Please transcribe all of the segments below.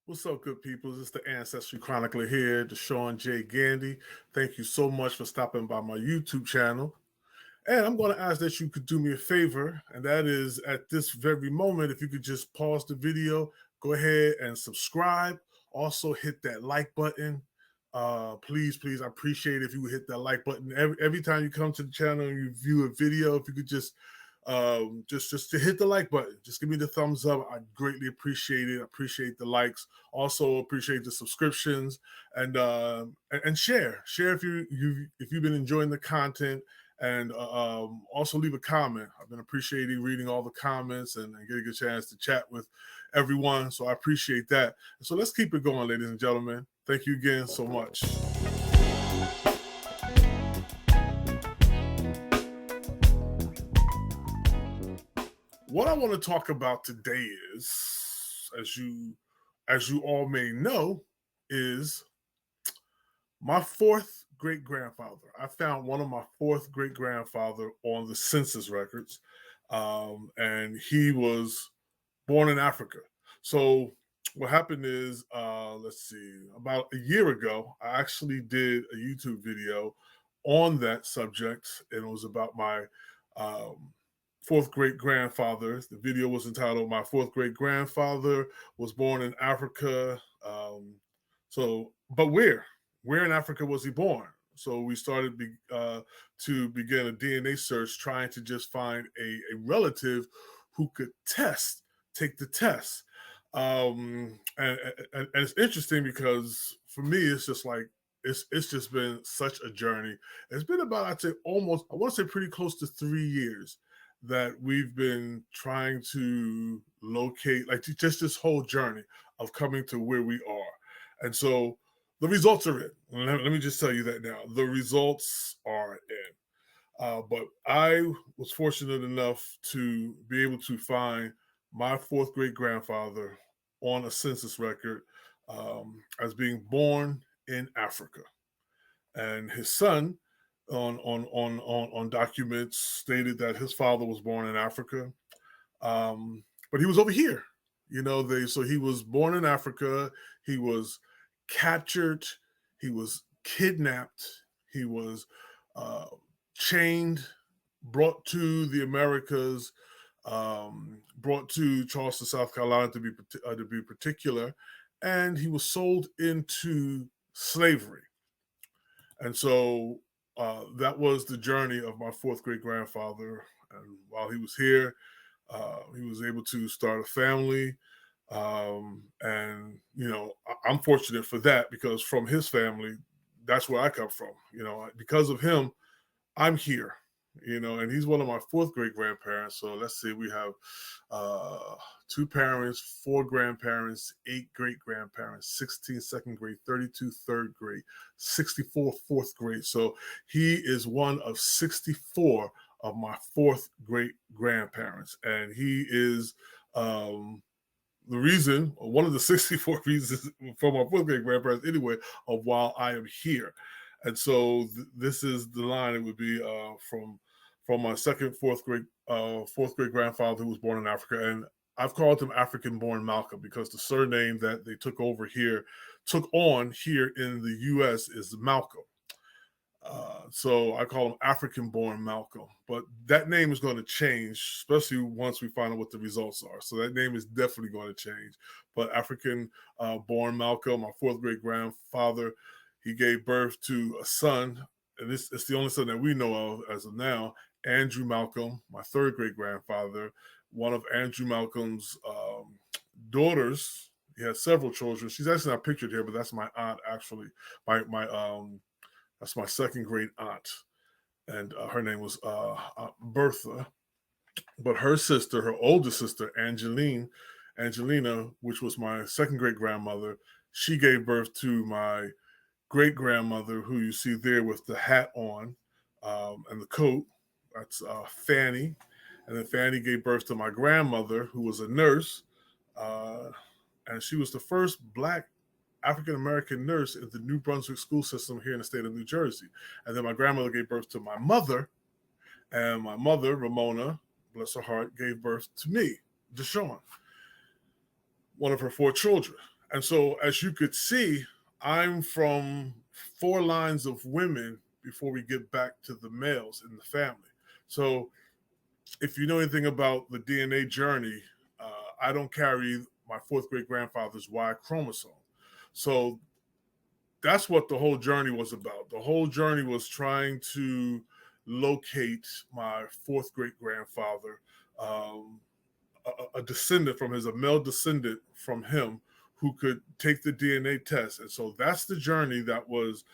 What's up, good people? It's the Ancestry Chronicler here, Deshaun J. Gandy. Thank you so much for stopping by my YouTube channel. And I'm going to ask that you could do me a favor, and that is at this very moment, if you could just pause the video, go ahead and subscribe. Also, hit that like button. Please, I appreciate it if you would hit that like button. Every time you come to the channel and you view a video, if you could just to hit the like button, just give me the thumbs up. I greatly appreciate it. I appreciate the likes. Also appreciate the subscriptions and share if you've been enjoying the content, and also leave a comment. I've been appreciating reading all the comments and getting a chance to chat with everyone, so I appreciate that. So let's keep it going, ladies and gentlemen. Thank you again so much. What I want to talk about today is, as you all may know, is my fourth great grandfather. I found one of my fourth great grandfather on the census records, and he was born in Africa. So what happened is, let's see, about a year ago, I actually did a YouTube video on that subject, and it was about my fourth great grandfather. The video was entitled "My Fourth Great Grandfather Was Born in Africa." But where in Africa was he born? So we started to begin a DNA search, trying to just find a relative who could take the test. And it's interesting because for me, it's just like it's just been such a journey. It's been about, I'd say, almost, I want to say pretty close to 3 years that we've been trying to locate, like, just this whole journey of coming to where we are. And so the results are in. Let me just tell you that now. The results are in. But I was fortunate enough to be able to find my fourth great grandfather on a census record as being born in Africa. And his son on documents stated that his father was born in Africa, but he was over here. So he was born in Africa. He was captured. He was kidnapped. He was chained, brought to the Americas, brought to Charleston, South Carolina, to be particular, and he was sold into slavery. And so that was the journey of my fourth great grandfather. And while he was here, he was able to start a family. And, I'm fortunate for that, because from his family, that's where I come from. Because of him, I'm here. And he's one of my fourth great grandparents. So let's see, we have 2 parents, 4 grandparents, 8 great grandparents, 16 second grade, 32 third grade, 64 fourth grade. So he is one of 64 of my fourth great grandparents. And he is one of the 64 reasons for my fourth great grandparents, anyway, of while I am here. And so this is the line. It would be from my fourth great grandfather, who was born in Africa. And I've called him African-born Malcolm, because the surname that they took on here in the U.S. is Malcolm. So I call him African-born Malcolm. But that name is going to change, especially once we find out what the results are. So that name is definitely going to change. But African-born Malcolm, my fourth great grandfather, he gave birth to a son, and it's the only son that we know of as of now, Andrew Malcolm, my third great grandfather. One of Andrew Malcolm's daughters. He had several children. She's actually not pictured here, but that's my aunt, actually. That's my second great aunt, and her name was Bertha. But her oldest sister, Angelina, which was my second great grandmother, she gave birth to my great grandmother, who you see there with the hat on and the coat. That's Fanny. And then Fanny gave birth to my grandmother, who was a nurse. And she was the first Black African-American nurse in the New Brunswick school system here in the state of New Jersey. And then my grandmother gave birth to my mother. And my mother, Ramona, bless her heart, gave birth to me, Deshaun, one of her 4 children. And so, as you could see, I'm from 4 lines of women before we get back to the males in the family. So, if you know anything about the DNA journey, I don't carry my fourth great grandfather's Y chromosome. So, that's what the whole journey was about. The whole journey was trying to locate my fourth great grandfather, um, a descendant from his, a male descendant from him who could take the DNA test. And so that's the journey that was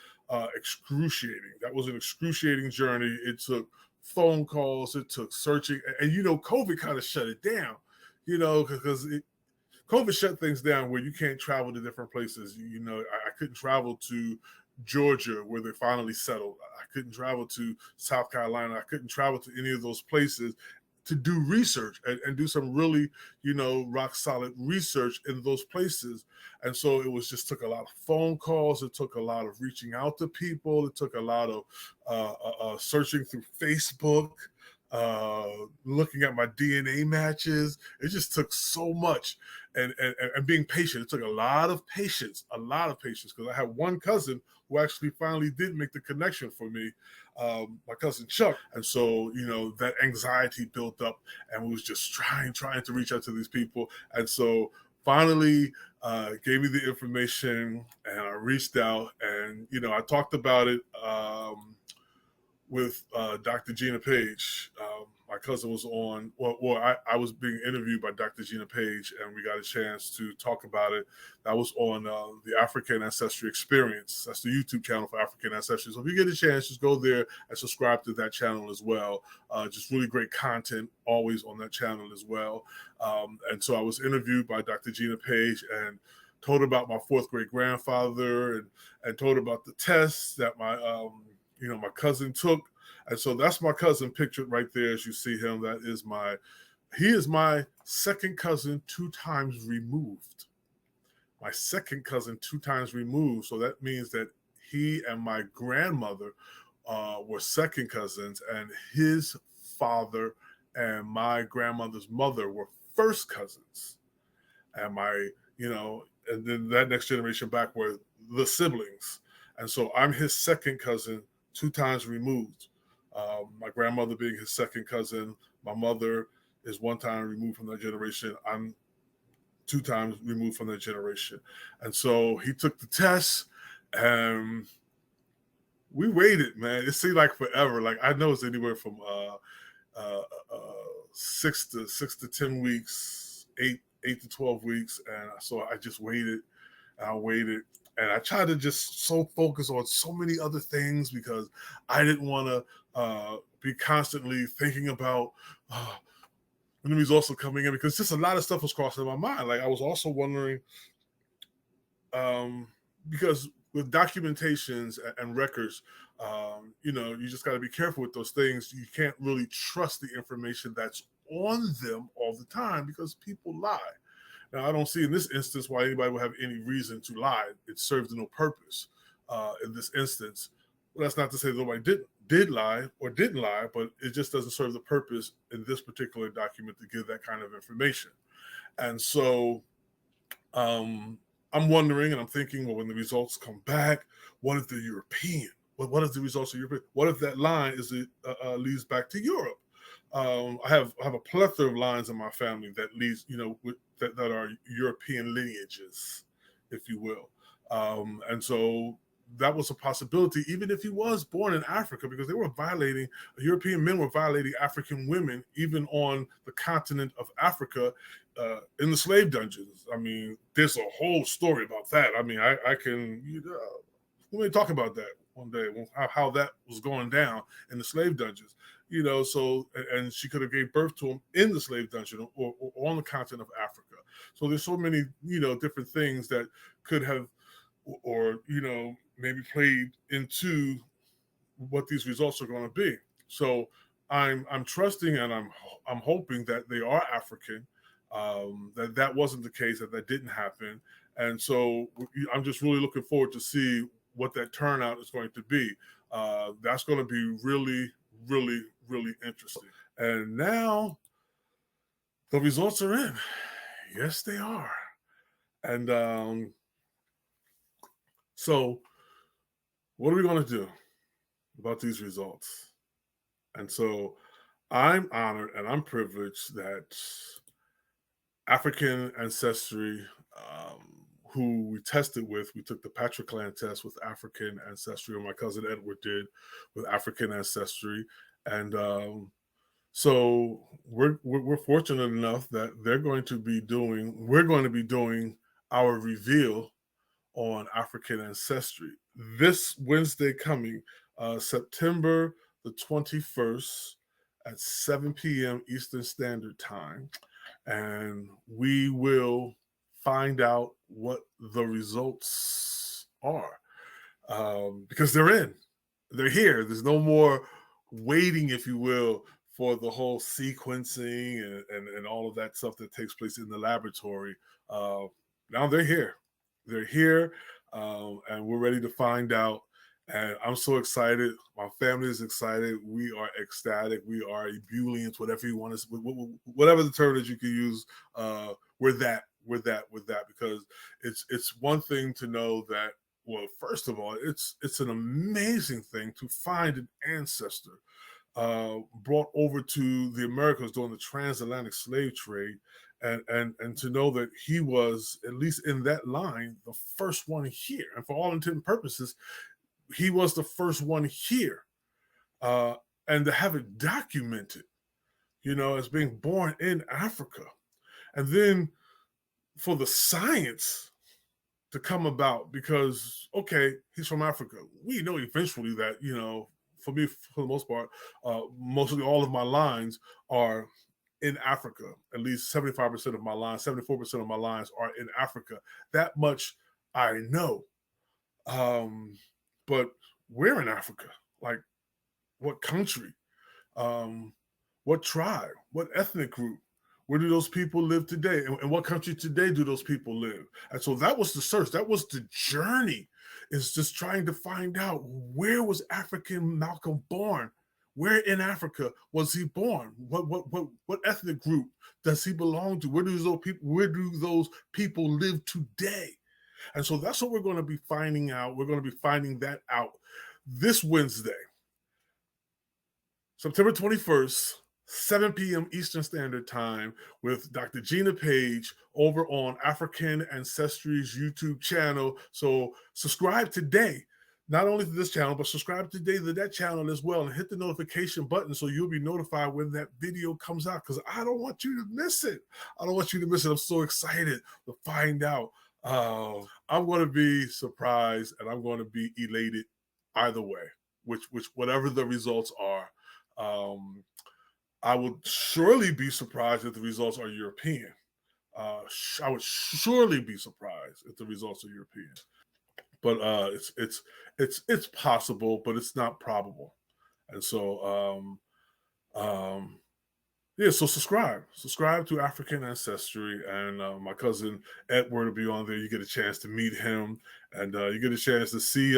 excruciating. That was an excruciating journey. It took phone calls, it took searching. And, COVID kind of shut it down, because COVID shut things down where you can't travel to different places. I couldn't travel to Georgia where they finally settled. I couldn't travel to South Carolina. I couldn't travel to any of those places to do research and do some really, rock solid research in those places. And so it was just took a lot of phone calls. It took a lot of reaching out to people. It took a lot of searching through Facebook, looking at my DNA matches. It just took so much and being patient. It took a lot of patience, because I had one cousin who actually finally did make the connection for me, my cousin Chuck. And so, that anxiety built up and we was just trying to reach out to these people. And so finally gave me the information and I reached out and, I talked about it with Dr. Gina Page. My cousin was on, I was being interviewed by Dr. Gina Page, and we got a chance to talk about it. That was on the African Ancestry Experience. That's the YouTube channel for African Ancestry. So if you get a chance, just go there and subscribe to that channel as well. Just really great content always on that channel as well. And so I was interviewed by Dr. Gina Page and told about my fourth great grandfather and told about the tests that my my cousin took. And so that's my cousin pictured right there as you see him. He is my second cousin 2 times removed. My second cousin 2 times removed. So that means that he and my grandmother were second cousins, and his father and my grandmother's mother were first cousins. And and then that next generation back were the siblings. And so I'm his second cousin 2 times removed. My grandmother being his second cousin, my mother is 1 time removed from that generation. I'm 2 times removed from that generation. And so he took the test and we waited, man. It seemed like forever. Like I know it's anywhere from 6 to 10 weeks, 8 to 12 weeks. And so I just waited and I waited. And I tried to just so focus on so many other things because I didn't want to be constantly thinking about when the results are coming in, because just a lot of stuff was crossing my mind. Like I was also wondering, because with documentations and records, you just got to be careful with those things. You can't really trust the information that's on them all the time because people lie. Now, I don't see in this instance why anybody would have any reason to lie. It serves no purpose in this instance. Well, that's not to say that nobody did lie or didn't lie, but it just doesn't serve the purpose in this particular document to give that kind of information. And so I'm wondering and I'm thinking, well, when the results come back, what if they're European? What if the results are European? What if that line leads back to Europe? I have a plethora of lines in my family that leads, that are European lineages, if you will. And so that was a possibility, even if he was born in Africa, because European men were violating African women, even on the continent of Africa, in the slave dungeons. I mean, there's a whole story about that. I mean, I can, we may talk about that one day, how that was going down in the slave dungeons. So, and she could have gave birth to him in the slave dungeon or on the continent of Africa. So there's so many, different things that could have, or, maybe played into what these results are going to be. So I'm trusting and I'm hoping that they are African, that wasn't the case, that didn't happen. And so I'm just really looking forward to see what that turnout is going to be. That's going to be really, really, really interesting. And now the results are in. Yes, they are. And so what are we going to do about these results? And so I'm honored and I'm privileged that African Ancestry, who we tested with, we took the PatriClan test with African Ancestry, or my cousin Edward did with African Ancestry. And so we're fortunate enough that we're going to be doing our reveal on African Ancestry this Wednesday coming, September the 21st at 7 p.m. Eastern Standard Time. And we will find out what the results are, because they're here. There's no more waiting, if you will, for the whole sequencing and all of that stuff that takes place in the laboratory. Now they're here. They're here, and we're ready to find out. And I'm so excited. My family is excited. We are ecstatic. We are ebullience, whatever you want to, whatever the term that you can use. We're that, because it's one thing to know that. Well, first of all, it's an amazing thing to find an ancestor brought over to the Americas during the transatlantic slave trade, and to know that he was, at least in that line, the first one here. And for all intent and purposes, he was the first one here. And to have it documented, as being born in Africa. And then for the science to come about, because, okay, he's from Africa. We know eventually that, for me, for the most part, mostly all of my lines are in Africa. At least 75% of my lines, 74% of my lines are in Africa. That much I know. But where in Africa? Like, what country? What tribe? What ethnic group? Where do those people live today? And what country today do those people live? And so that was the search. That was the journey, is just trying to find out, where was African Malcolm born? Where in Africa was he born? What ethnic group does he belong to? Where do those people live today? And so that's what we're going to be finding out. We're going to be finding that out this Wednesday, September 21st, 7 p.m. Eastern Standard Time, with Dr. Gina Page over on African Ancestry's YouTube channel. So subscribe today, not only to this channel, but subscribe today to that channel as well, and hit the notification button so you'll be notified when that video comes out, because I don't want you to miss it. I'm so excited to find out. I'm going to be surprised and I'm going to be elated either way, whatever the results are. I would surely be surprised if the results are European. I would surely be surprised if the results are European. But it's possible, but it's not probable. And so so subscribe to African Ancestry, and my cousin Edward will be on there. You get a chance to meet him, and you get a chance to see,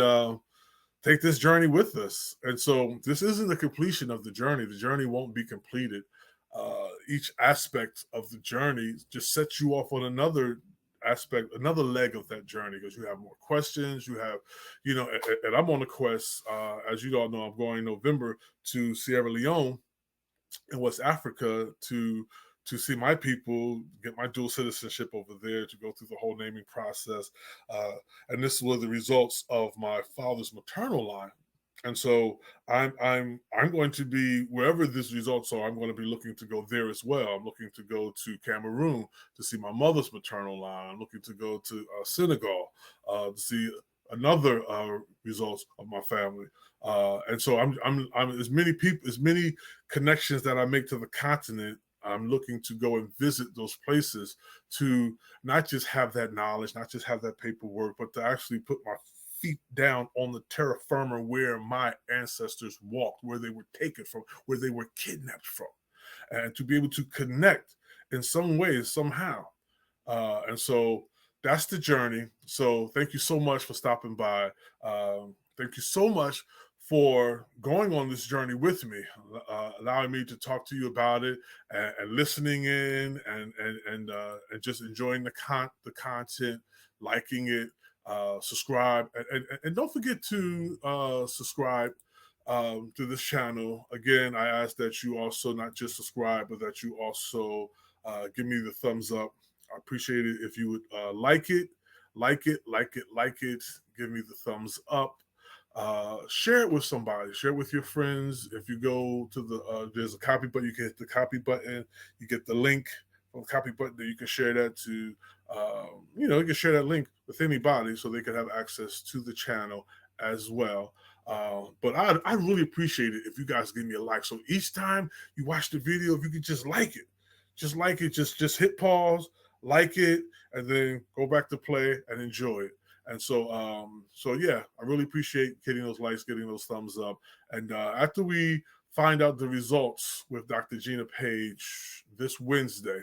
take this journey with us. And so this isn't the completion of the journey. The journey won't be completed. Each aspect of the journey just sets you off on another aspect, another leg of that journey, because you have more questions. You have, and I'm on a quest. As you all know, I'm going in November to Sierra Leone in West Africa to see my people, get my dual citizenship over there, to go through the whole naming process. And this were the results of my father's maternal line. And so I'm going to be, wherever these results are, I'm going to be looking to go there as well. I'm looking to go to Cameroon to see my mother's maternal line. I'm looking to go to Senegal to see another results of my family. And so I'm as many connections that I make to the continent, I'm looking to go and visit those places, to not just have that knowledge, not just have that paperwork, but to actually put my feet down on the terra firma where my ancestors walked, where they were taken from, where they were kidnapped from, and to be able to connect in some way, somehow. And so that's the journey. So thank you so much for stopping by. Thank you so much for going on this journey with me, allowing me to talk to you about it, and listening in, and just enjoying the content, liking it, subscribe, and don't forget to subscribe to this channel. Again, I ask that you also not just subscribe, but that you also give me the thumbs up. I appreciate it if you would like it, give me the thumbs up. Share it with somebody, share it with your friends. If you go to the there's a copy button, you can hit the copy button, you get the link from the copy button, that you can share that to you can share that link with anybody so they can have access to the channel as well. But I really appreciate it if you guys give me a like. So each time you watch the video, if you could just like it, just hit pause, like it, and then go back to play and enjoy it. And so yeah, I really appreciate getting those likes, getting those thumbs up. And after we find out the results with Dr. Gina Page this Wednesday,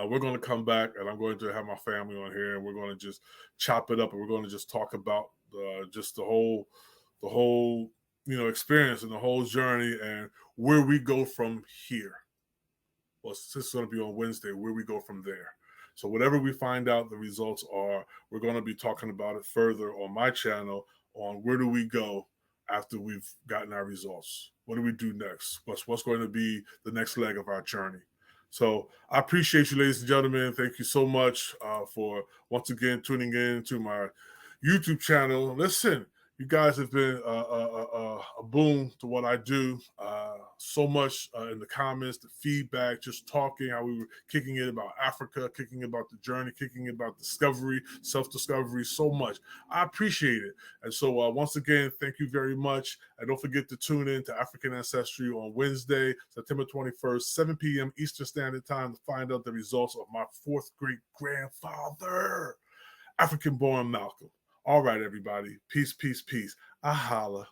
we're going to come back, and I'm going to have my family on here, and we're going to just chop it up, and we're going to just talk about just the whole experience and the whole journey, and where we go from here. Well, this is going to be on Wednesday, where we go from there. So whatever we find out the results are, we're going to be talking about it further on my channel, on where do we go after we've gotten our results. What do we do next? What's going to be the next leg of our journey? So I appreciate you, ladies and gentlemen. Thank you so much for once again tuning in to my YouTube channel. Listen, you guys have been a boon to what I do. So much in the comments, the feedback, just talking, how we were kicking it about Africa, kicking about the journey, kicking about discovery, self-discovery, so much. I appreciate it. And so once again, thank you very much. And don't forget to tune in to African Ancestry on Wednesday, September 21st, 7 p.m. Eastern Standard Time, to find out the results of my fourth great-grandfather, African-born Malcolm. All right, everybody. Peace, peace, peace. I holla.